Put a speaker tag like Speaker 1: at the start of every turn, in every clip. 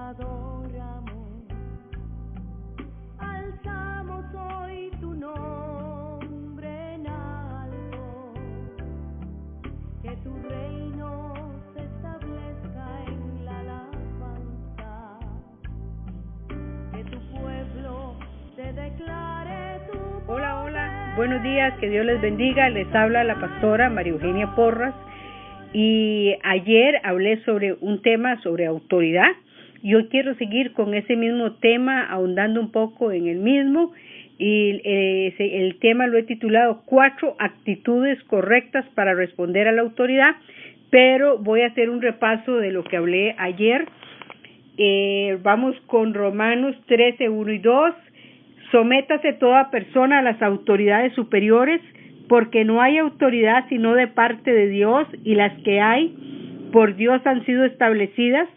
Speaker 1: adoramos, alzamos hoy tu nombre en alto, que tu reino se establezca en la alabanza, que tu pueblo te declare tu poder.
Speaker 2: Hola, buenos días, que Dios les bendiga. Les habla la pastora María Eugenia Porras. Y ayer hablé sobre un tema sobre autoridad y hoy quiero seguir con ese mismo tema, ahondando un poco en el mismo, y el tema lo he titulado 4 actitudes correctas para responder a la autoridad, pero voy a hacer un repaso de lo que hablé ayer. Vamos con Romanos 13, 1 y 2. Sométase toda persona a las autoridades superiores, porque no hay autoridad sino de parte de Dios, y las que hay por Dios han sido establecidas,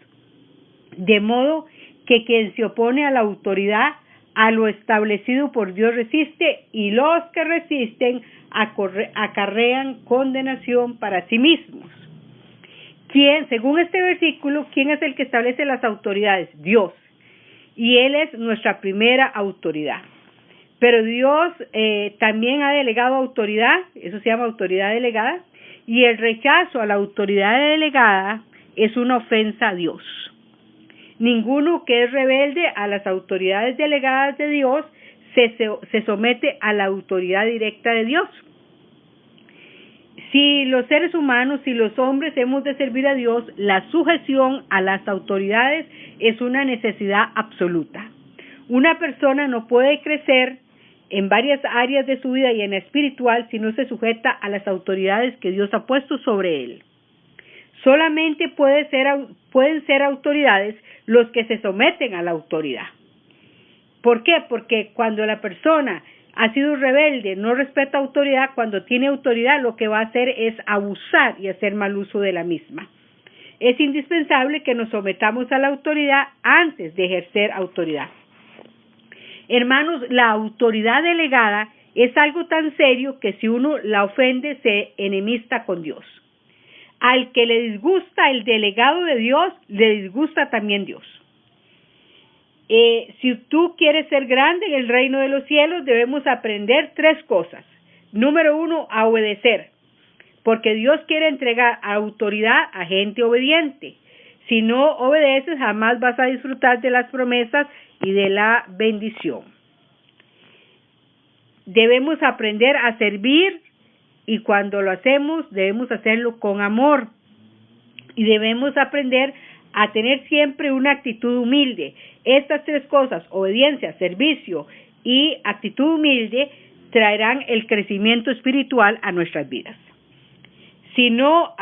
Speaker 2: de modo que quien se opone a la autoridad, a lo establecido por Dios resiste, y los que resisten acarrean condenación para sí mismos. Según este versículo, ¿quién es el que establece las autoridades? Dios, y Él es nuestra primera autoridad. Pero Dios también ha delegado autoridad, eso se llama autoridad delegada, y el rechazo a la autoridad delegada es una ofensa a Dios. Ninguno que es rebelde a las autoridades delegadas de Dios se somete a la autoridad directa de Dios. Si los seres humanos, si los hombres hemos de servir a Dios, la sujeción a las autoridades es una necesidad absoluta. Una persona no puede crecer en varias áreas de su vida y en la espiritual si no se sujeta a las autoridades que Dios ha puesto sobre él. Solamente pueden ser autoridades los que se someten a la autoridad. ¿Por qué? Porque cuando la persona ha sido rebelde, no respeta autoridad, cuando tiene autoridad lo que va a hacer es abusar y hacer mal uso de la misma. Es indispensable que nos sometamos a la autoridad antes de ejercer autoridad. Hermanos, la autoridad delegada es algo tan serio que si uno la ofende se enemista con Dios. Al que le disgusta el delegado de Dios, le disgusta también Dios. Si tú quieres ser grande en el reino de los cielos, debemos aprender 3 cosas. Número 1, a obedecer, porque Dios quiere entregar autoridad a gente obediente. Si no obedeces, jamás vas a disfrutar de las promesas y de la bendición. Debemos aprender a servir, y cuando lo hacemos, debemos hacerlo con amor. Y debemos aprender a tener siempre una actitud humilde. Estas 3 cosas, obediencia, servicio y actitud humilde, traerán el crecimiento espiritual a nuestras vidas. Si no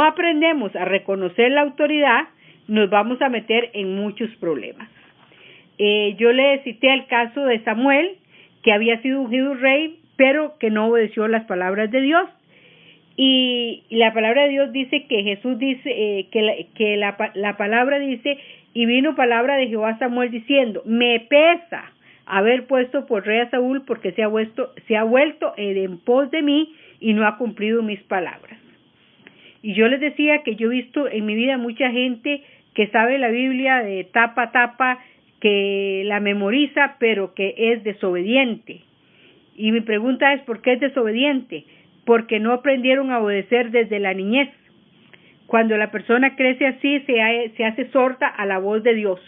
Speaker 2: aprendemos a reconocer la autoridad, nos vamos a meter en muchos problemas. Yo le cité el caso de Samuel, que había sido ungido rey, pero que no obedeció las palabras de Dios. Y la palabra de Dios dice que Jesús dice, que la palabra dice, y vino palabra de Jehová a Samuel diciendo, me pesa haber puesto por rey a Saúl, porque se ha vuelto en pos de mí y no ha cumplido mis palabras. Y yo les decía que yo he visto en mi vida mucha gente que sabe la Biblia de tapa a tapa, que la memoriza, pero que es desobediente. Y mi pregunta es, ¿por qué es desobediente? Porque no aprendieron a obedecer desde la niñez. Cuando la persona crece así, se hace sorda a la voz de Dios.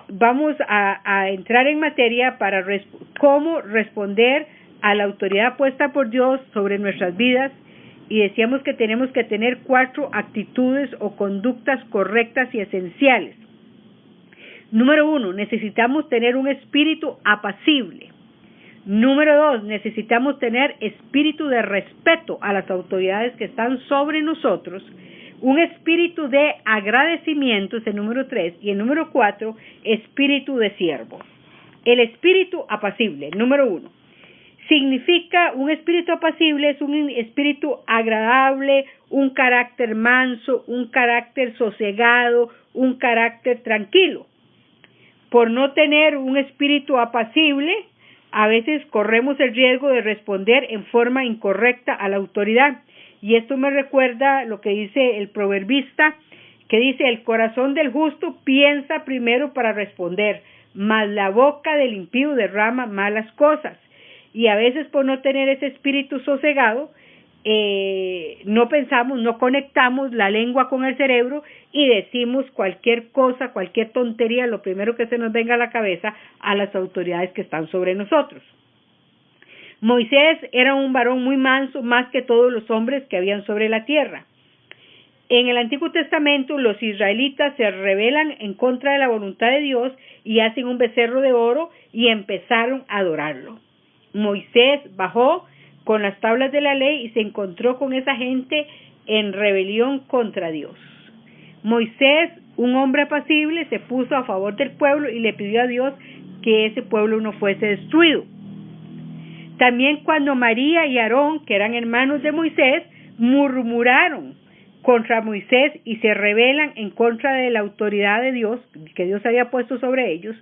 Speaker 2: Vamos a entrar en materia para cómo responder a la autoridad puesta por Dios sobre nuestras vidas, y decíamos que tenemos que tener 4 actitudes o conductas correctas y esenciales. Número 1, necesitamos tener un espíritu apacible. Número 2, necesitamos tener espíritu de respeto a las autoridades que están sobre nosotros. Un espíritu de agradecimiento es el número 3. Y el número 4, espíritu de siervo. El espíritu apacible, número 1. Significa, un espíritu apacible es un espíritu agradable, un carácter manso, un carácter sosegado, un carácter tranquilo. Por no tener un espíritu apacible, a veces corremos el riesgo de responder en forma incorrecta a la autoridad. Y esto me recuerda lo que dice el proverbista, que dice: el corazón del justo piensa primero para responder, mas la boca del impío derrama malas cosas. Y a veces, por no tener ese espíritu sosegado, no pensamos, no conectamos la lengua con el cerebro y decimos cualquier cosa, cualquier tontería, lo primero que se nos venga a la cabeza, a las autoridades que están sobre nosotros. Moisés era un varón muy manso, más que todos los hombres que habían sobre la tierra. En el Antiguo Testamento, los israelitas se rebelan en contra de la voluntad de Dios y hacen un becerro de oro y empezaron a adorarlo. Moisés bajó con las tablas de la ley y se encontró con esa gente en rebelión contra Dios. Moisés, un hombre apacible, se puso a favor del pueblo y le pidió a Dios que ese pueblo no fuese destruido. También cuando María y Aarón, que eran hermanos de Moisés, murmuraron contra Moisés y se rebelan en contra de la autoridad de Dios, que Dios había puesto sobre ellos,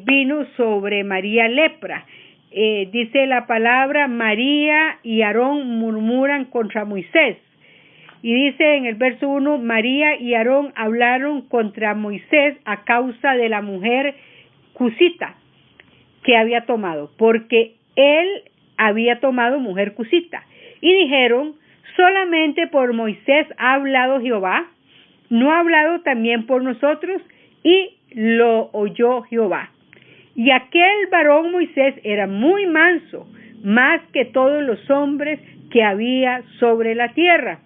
Speaker 2: vino sobre María lepra. Dice la palabra: María y Aarón murmuran contra Moisés. Y dice en el verso 1: María y Aarón hablaron contra Moisés a causa de la mujer cusita que había tomado, porque él había tomado mujer cusita. Y dijeron: solamente por Moisés ha hablado Jehová, ¿no ha hablado también por nosotros? Y lo oyó Jehová. Y aquel varón Moisés era muy manso, más que todos los hombres que había sobre la tierra.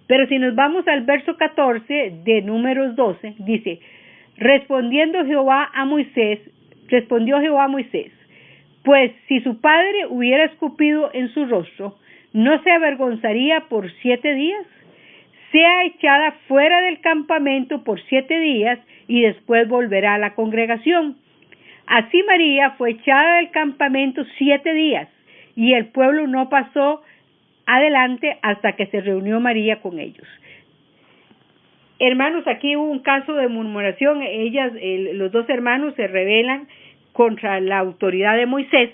Speaker 2: Pero si nos vamos al verso 14 de Números 12, dice: respondió Jehová a Moisés, pues si su padre hubiera escupido en su rostro, ¿no se avergonzaría por 7 días? Sea echada fuera del campamento por 7 días y después volverá a la congregación. Así María fue echada del campamento 7 días y el pueblo no pasó adelante hasta que se reunió María con ellos. Hermanos, aquí hubo un caso de murmuración. Los dos hermanos se rebelan contra la autoridad de Moisés.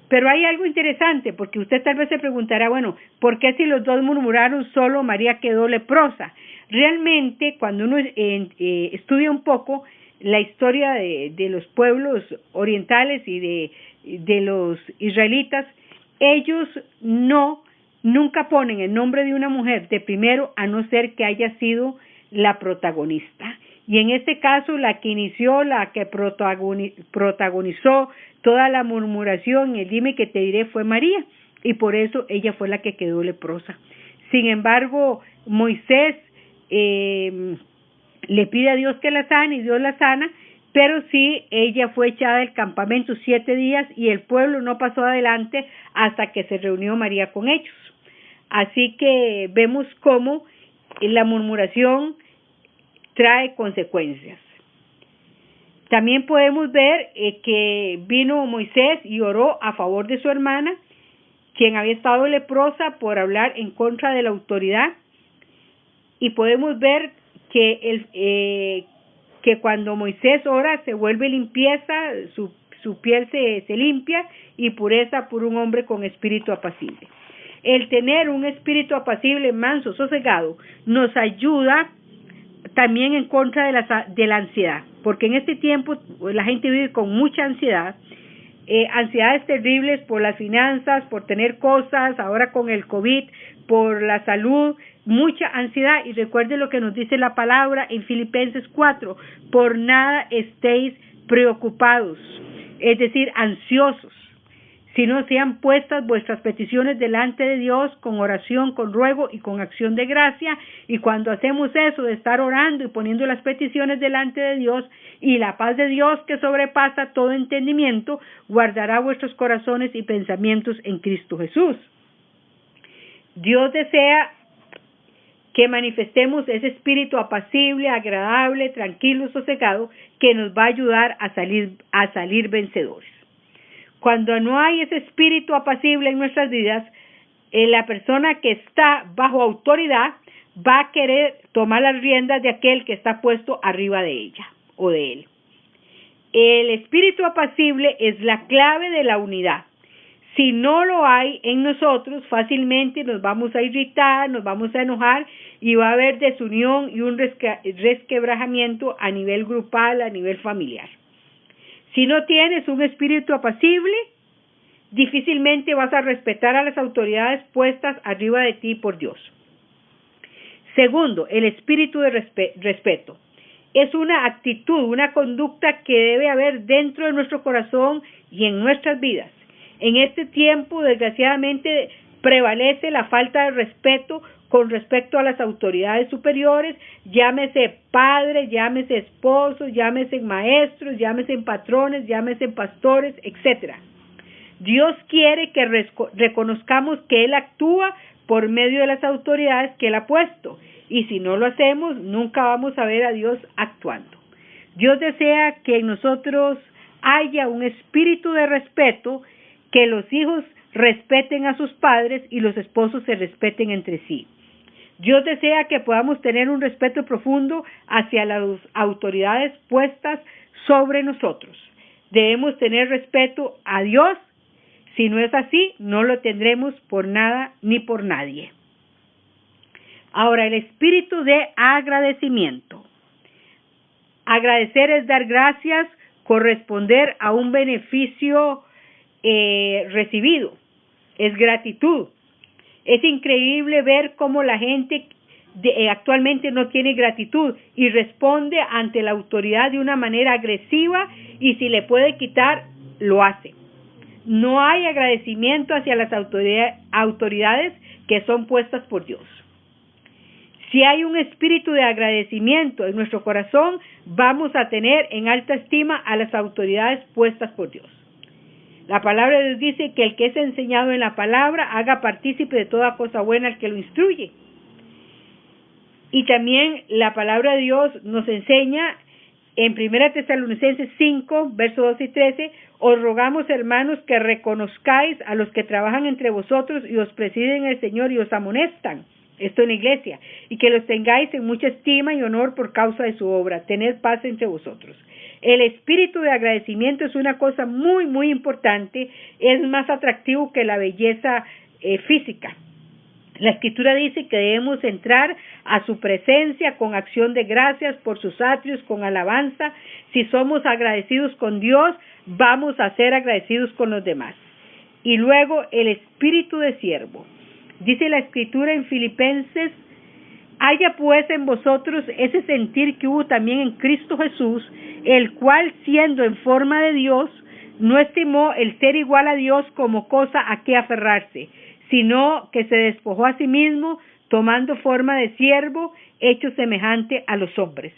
Speaker 2: Pero hay algo interesante, porque usted tal vez se preguntará: bueno, ¿por qué si los dos murmuraron solo María quedó leprosa? Realmente, cuando uno estudia un poco la historia de los pueblos orientales y de los israelitas, ellos nunca ponen el nombre de una mujer de primero, a no ser que haya sido la protagonista. Y en este caso, la que inició, la que protagonizó toda la murmuración y el dime que te diré fue María, y por eso ella fue la que quedó leprosa. Sin embargo, Moisés le pide a Dios que la sane y Dios la sana, pero sí, ella fue echada del campamento 7 días y el pueblo no pasó adelante hasta que se reunió María con ellos. Así que vemos cómo la murmuración trae consecuencias. También podemos ver que vino Moisés y oró a favor de su hermana, quien había estado leprosa, por hablar en contra de la autoridad. Y podemos ver que cuando Moisés ora se vuelve limpieza, su piel se limpia, y pureza por un hombre con espíritu apacible. El tener un espíritu apacible, manso, sosegado, nos ayuda también en contra de la ansiedad, porque en este tiempo la gente vive con mucha ansiedad, ansiedades terribles por las finanzas, por tener cosas, ahora con el COVID, por la salud, mucha ansiedad. Y recuerde lo que nos dice la palabra en Filipenses 4: por nada estéis preocupados, es decir, ansiosos, sino sean puestas vuestras peticiones delante de Dios con oración, con ruego y con acción de gracia. Y cuando hacemos eso de estar orando y poniendo las peticiones delante de Dios, y la paz de Dios, que sobrepasa todo entendimiento, guardará vuestros corazones y pensamientos en Cristo Jesús. Dios desea que manifestemos ese espíritu apacible, agradable, tranquilo, sosegado, que nos va a ayudar a salir vencedores. Cuando no hay ese espíritu apacible en nuestras vidas, la persona que está bajo autoridad va a querer tomar las riendas de aquel que está puesto arriba de ella o de él. El espíritu apacible es la clave de la unidad. Si no lo hay en nosotros, fácilmente nos vamos a irritar, nos vamos a enojar y va a haber desunión y un resquebrajamiento a nivel grupal, a nivel familiar. Si no tienes un espíritu apacible, difícilmente vas a respetar a las autoridades puestas arriba de ti por Dios. Segundo, el espíritu de respeto. Es una actitud, una conducta que debe haber dentro de nuestro corazón y en nuestras vidas. En este tiempo, desgraciadamente, prevalece la falta de respeto con respecto a las autoridades superiores, llámese padres, llámese esposos, llámese maestros, llámese patrones, llámese pastores, etc. Dios quiere que reconozcamos que Él actúa por medio de las autoridades que Él ha puesto, y si no lo hacemos, nunca vamos a ver a Dios actuando. Dios desea que en nosotros haya un espíritu de respeto, que los hijos respeten a sus padres y los esposos se respeten entre sí. Dios desea que podamos tener un respeto profundo hacia las autoridades puestas sobre nosotros. Debemos tener respeto a Dios. Si no es así, no lo tendremos por nada ni por nadie. Ahora, el espíritu de agradecimiento. Agradecer es dar gracias, corresponder a un beneficio recibido. Es gratitud. Es increíble ver cómo la gente actualmente no tiene gratitud y responde ante la autoridad de una manera agresiva, y si le puede quitar, lo hace. No hay agradecimiento hacia las autoridades que son puestas por Dios. Si hay un espíritu de agradecimiento en nuestro corazón, vamos a tener en alta estima a las autoridades puestas por Dios. La palabra de Dios dice que el que es enseñado en la palabra haga partícipe de toda cosa buena al que lo instruye. Y también la palabra de Dios nos enseña en 1 Tesalonicenses 5, versos 12 y 13, os rogamos, hermanos, que reconozcáis a los que trabajan entre vosotros y os presiden el Señor y os amonestan, esto en la iglesia, y que los tengáis en mucha estima y honor por causa de su obra. Tened paz entre vosotros. El espíritu de agradecimiento es una cosa muy, muy importante, es más atractivo que la belleza física. La Escritura dice que debemos entrar a su presencia con acción de gracias por sus atrios, con alabanza. Si somos agradecidos con Dios, vamos a ser agradecidos con los demás. Y luego el espíritu de siervo. Dice la Escritura en Filipenses: haya pues en vosotros ese sentir que hubo también en Cristo Jesús, el cual, siendo en forma de Dios, no estimó el ser igual a Dios como cosa a que aferrarse, sino que se despojó a sí mismo, tomando forma de siervo, hecho semejante a los hombres.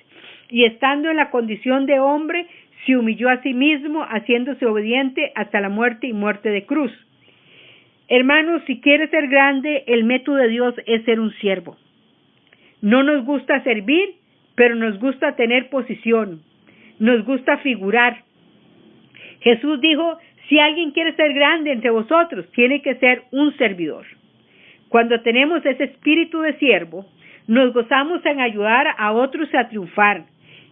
Speaker 2: Y estando en la condición de hombre, se humilló a sí mismo, haciéndose obediente hasta la muerte y muerte de cruz. Hermanos, si quieres ser grande, el método de Dios es ser un siervo. No nos gusta servir, pero nos gusta tener posición. Nos gusta figurar. Jesús dijo: si alguien quiere ser grande entre vosotros, tiene que ser un servidor. Cuando tenemos ese espíritu de siervo, nos gozamos en ayudar a otros a triunfar,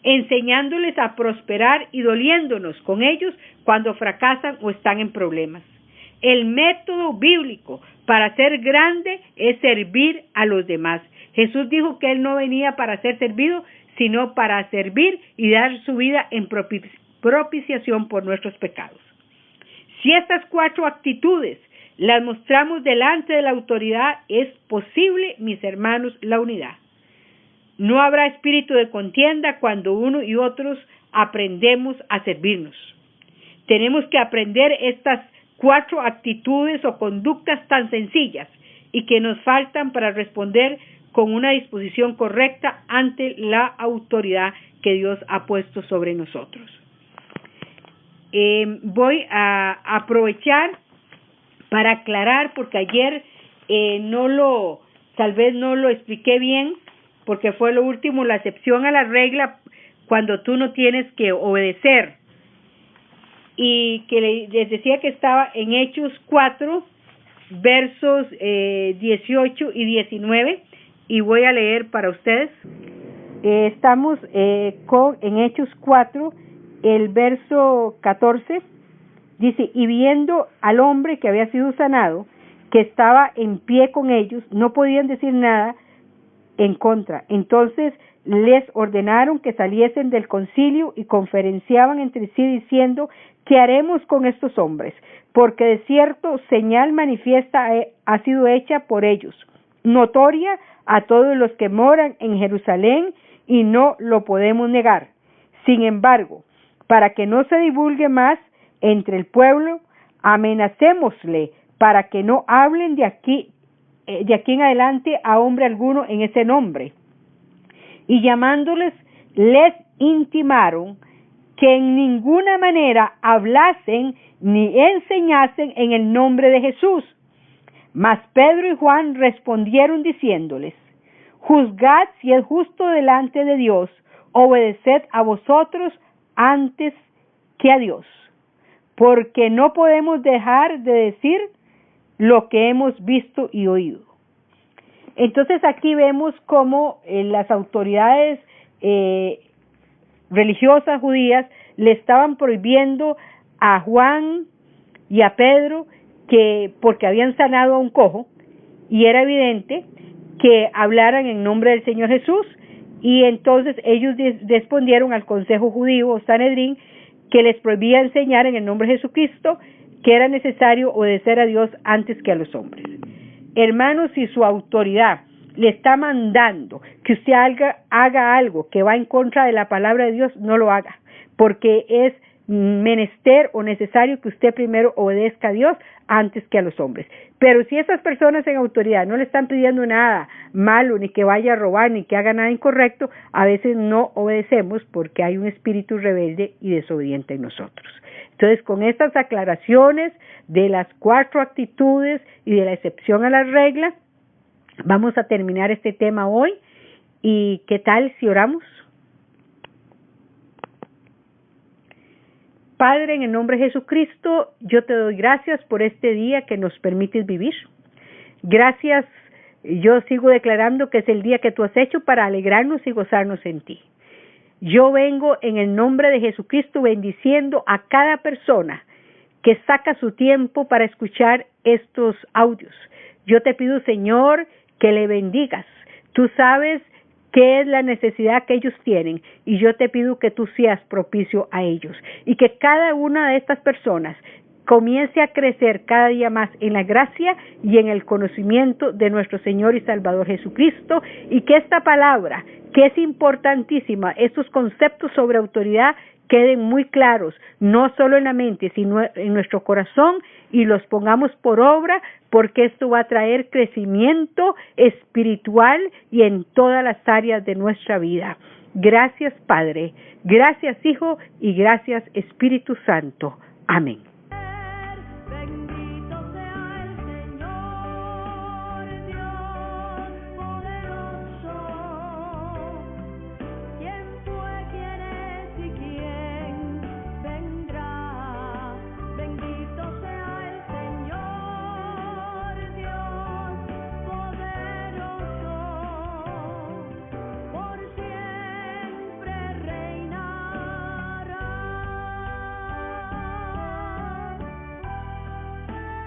Speaker 2: enseñándoles a prosperar y doliéndonos con ellos cuando fracasan o están en problemas. El método bíblico para ser grande es servir a los demás. Jesús dijo que Él no venía para ser servido, sino para servir y dar su vida en propiciación por nuestros pecados. Si estas 4 actitudes las mostramos delante de la autoridad, es posible, mis hermanos, la unidad. No habrá espíritu de contienda cuando uno y otros aprendemos a servirnos. Tenemos que aprender estas 4 actitudes o conductas tan sencillas y que nos faltan para responder con una disposición correcta ante la autoridad que Dios ha puesto sobre nosotros. Voy a aprovechar para aclarar, porque ayer tal vez no lo expliqué bien, porque fue lo último, la excepción a la regla cuando tú no tienes que obedecer. Y que les decía que estaba en Hechos 4, versos 18 y 19, y voy a leer para ustedes. Estamos en Hechos 4, el verso 14, dice, y viendo al hombre que había sido sanado, que estaba en pie con ellos, no podían decir nada en contra. Entonces les ordenaron que saliesen del concilio y conferenciaban entre sí diciendo, ¿qué haremos con estos hombres? Porque de cierto señal manifiesta ha sido hecha por ellos, notoria a todos los que moran en Jerusalén, y no lo podemos negar. Sin embargo, para que no se divulgue más entre el pueblo, amenacémosle para que no hablen de aquí en adelante a hombre alguno en ese nombre. Y llamándoles, les intimaron que en ninguna manera hablasen ni enseñasen en el nombre de Jesús. Mas Pedro y Juan respondieron diciéndoles, juzgad si es justo delante de Dios, obedeced a vosotros antes que a Dios, porque no podemos dejar de decir lo que hemos visto y oído. Entonces aquí vemos cómo las autoridades religiosas judías le estaban prohibiendo a Juan y a Pedro que, porque habían sanado a un cojo, y era evidente que hablaran en nombre del Señor Jesús, y entonces ellos respondieron al Consejo Judío o Sanedrín que les prohibía enseñar en el nombre de Jesucristo, que era necesario obedecer a Dios antes que a los hombres. Hermanos, si su autoridad le está mandando que usted haga algo que va en contra de la palabra de Dios, no lo haga, porque es menester o necesario que usted primero obedezca a Dios antes que a los hombres. Pero si esas personas en autoridad no le están pidiendo nada malo, ni que vaya a robar, ni que haga nada incorrecto, a veces no obedecemos porque hay un espíritu rebelde y desobediente en nosotros. Entonces, con estas aclaraciones de las 4 actitudes y de la excepción a la regla, vamos a terminar este tema hoy. ¿Y qué tal si oramos? Padre, en el nombre de Jesucristo, yo te doy gracias por este día que nos permites vivir. Gracias, yo sigo declarando que es el día que tú has hecho para alegrarnos y gozarnos en ti. Yo vengo en el nombre de Jesucristo bendiciendo a cada persona que saca su tiempo para escuchar estos audios. Yo te pido, Señor, que le bendigas. Tú sabes qué es la necesidad que ellos tienen, y yo te pido que tú seas propicio a ellos, y que cada una de estas personas comience a crecer cada día más en la gracia y en el conocimiento de nuestro Señor y Salvador Jesucristo, y que esta palabra, que es importantísima, estos conceptos sobre autoridad, queden muy claros, no solo en la mente, sino en nuestro corazón, y los pongamos por obra, porque esto va a traer crecimiento espiritual y en todas las áreas de nuestra vida. Gracias, Padre, gracias, Hijo, y gracias, Espíritu Santo. Amén.